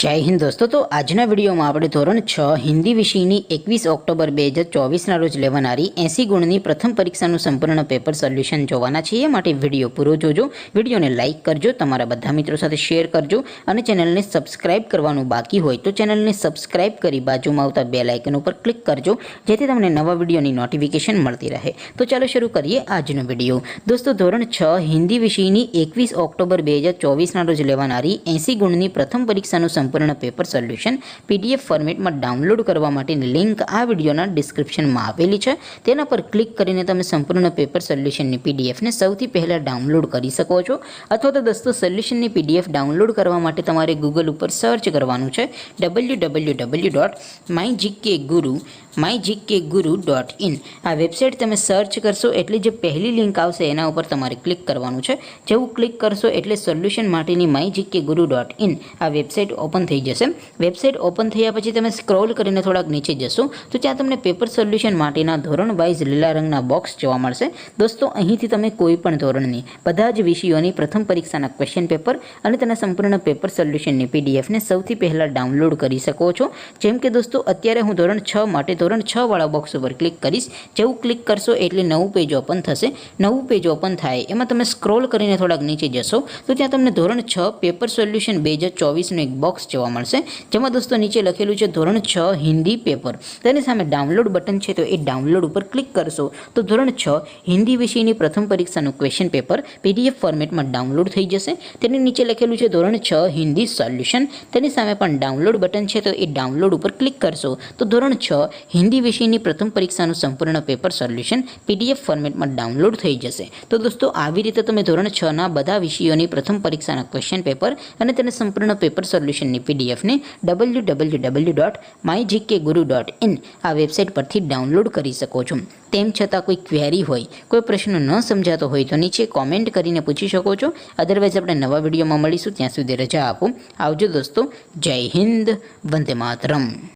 जय हिंद दोस्तों। तो आजना वीडियो में આપણે ધોરણ 6 હિન્દી વિષયની 21 ઓક્ટોબર 2024ના રોજ લેવાનારી 80 ગુણની પ્રથમ પરીક્ષાનું સંપૂર્ણ પેપર સોલ્યુશન જોવાના છીએ। માટે વિડિયો પૂરો જોજો, વિડિયોને લાઈક કરજો, તમારા બધા મિત્રો સાથે શેર કરજો અને ચેનલને સબસ્ક્રાઇબ કરવાનું બાકી હોય તો ચેનલને સબસ્ક્રાઇબ કરી બાજુમાં આવતા બેલ આઇકન ઉપર ક્લિક કરજો જેથી તમને નવા વિડિયોની નોટિફિકેશન મળતી રહે। તો ચાલો શરૂ કરીએ આજનો વિડિયો। દોસ્તો ધોરણ 6 હિન્દી વિષયની 21 ઓક્ટોબર 2024ના રોજ લેવાનારી 80 ગુણની પ્રથમ પરીક્ષાનું સંપૂર્ણ પેપર સોલ્યુશન પીડીએફ ફોર્મેટમાં ડાઉનલોડ કરવા માટેની લિંક આ વિડિયોના ડિસ્ક્રિપ્શનમાં આપેલી છે। તેના પર ક્લિક કરીને તમે સંપૂર્ણ પેપર સોલ્યુશનની પીડીએફને સૌથી પહેલા ડાઉનલોડ કરી શકો છો। અથવા તો દોસ્તો સોલ્યુશનની પીડીએફ ડાઉનલોડ કરવા માટે તમારે ગૂગલ ઉપર સર્ચ કરવાનું છે www.mygkguru.in। આ વેબસાઇટ તમે સર્ચ કરશો એટલે જે પહેલી લિંક આવશે એના ઉપર તમારે ક્લિક કરવાનું છે। જેવું ક્લિક કરશો એટલે સોલ્યુશન માટેની mygkguru.in આ વેબસાઇટ ઓપન થઈ જશે। વેબસાઇટ ઓપન થયા પછી તમે સ્ક્રોલ કરીને થોડાક નીચે જશો તો ત્યાં તમને પેપર સોલ્યુશન માટેના ધોરણ વાઇઝ લીલા રંગના બોક્સ જોવા મળશે। દોસ્તો અહીંથી તમે કોઈ પણ ધોરણની બધા જ વિષયોની પ્રથમ પરીક્ષાના ક્વેશ્ચન પેપર અને તેના સંપૂર્ણ પેપર સોલ્યુશનની પીડીએફને સૌથી પહેલાં ડાઉનલોડ કરી શકો છો। જેમ કે દોસ્તો અત્યારે હું ધોરણ 6 માટે ધોરણ 6 વાળા બોક્સ ઉપર ક્લિક કરીશ। જેવું ક્લિક કરશો એટલે નવું પેજ ઓપન થશે। નવું પેજ ઓપન થાય એમાં તમે સ્ક્રોલ કરીને થોડાક નીચે જશો તો ત્યાં તમને ધોરણ 6 પેપર સોલ્યુશન 2024નું એક બોક્સ જોવા મળશે જેમાં દોસ્તો નીચે લખેલું છે ધોરણ 6 હિન્દી પેપર। તેની સામે ડાઉનલોડ બટન છે તો એ ડાઉનલોડ ઉપર ક્લિક કરશો તો ધોરણ 6 હિન્દી વિષયની પ્રથમ પરીક્ષાનું ક્વેશ્ચન પેપર પીડીએફ ફોર્મેટમાં ડાઉનલોડ થઈ જશે। તેની નીચે લખેલું છે ધોરણ 6 હિન્દી સોલ્યુશન। તેની સામે પણ ડાઉનલોડ બટન છે તો એ ડાઉનલોડ ઉપર ક્લિક કરશો તો ધોરણ 6 હિન્દી વિષયની પ્રથમ પરીક્ષાનું સંપૂર્ણ પેપર સોલ્યુશન પીડીએફ ફોર્મેટમાં ડાઉનલોડ થઈ જશે। તો દોસ્તો આવી રીતે તમે ધોરણ 6ના બધા વિષયોની પ્રથમ પરીક્ષાના ક્વેશ્ચન પેપર અને તેના સંપૂર્ણ પેપર સોલ્યુશનની પીડીએફને www.mygkguru.in આ વેબસાઇટ પરથી ડાઉનલોડ કરી શકો છો। તેમ છતાં કોઈ ક્વેરી હોય, કોઈ પ્રશ્ન ન સમજાતો હોય તો નીચે કોમેન્ટ કરીને પૂછી શકો છો। અદરવાઇઝ આપણે નવા વિડીયોમાં મળીશું, ત્યાં સુધી રજા આપો। આવજો દોસ્તો, જય હિન્દ, વંદે માતરમ।